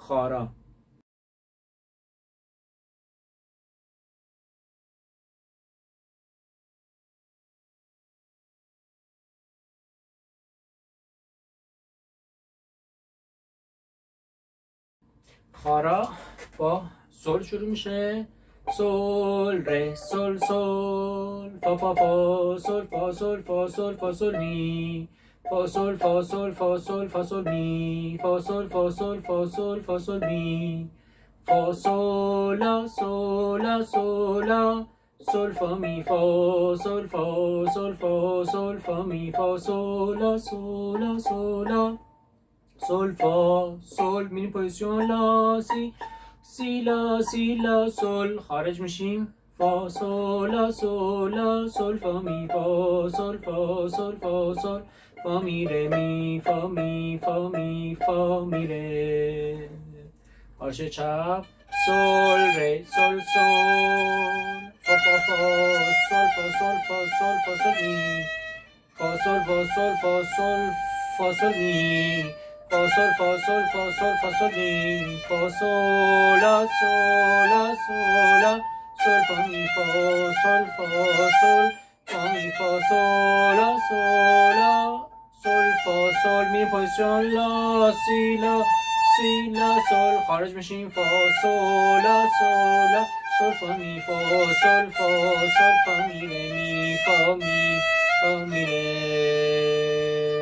خارا. خارا با سل شروع میشه. سل ره سل سل فا فا فا سل فا سل فا سل فا سل می فا سل فا سل فا سل فا سل می فا سل فا سل فا سل فا سل می فا سل لا سل لا سل لا سل فا می فا سل فا سل فا سل فا می فا سل لا سل لا سل لا sol فا سل میریم پوزیشن لا سی لا سی لا سل خارج میشیم. فا سل لا سل لا سل فا می فا سل فا سل فا سل فا می ره می فا می فا می فا می ره. آرش چپ سل ره سل سل فا فا فا سل فا سل فا سل فا سل می فا سل فا سل فا سل فا سل می فا سل فا سل فا سل فا سل می فا سل لا سل لا سل لا سل فا می فا سل فا سل فا می فا سل لا سل لا سل فا سل می پوزیشن لا سی لا سل خارج میشیم. فا سل لا سل لا سل فا می فا سل فا سل فا می ره می فا می فا می ره.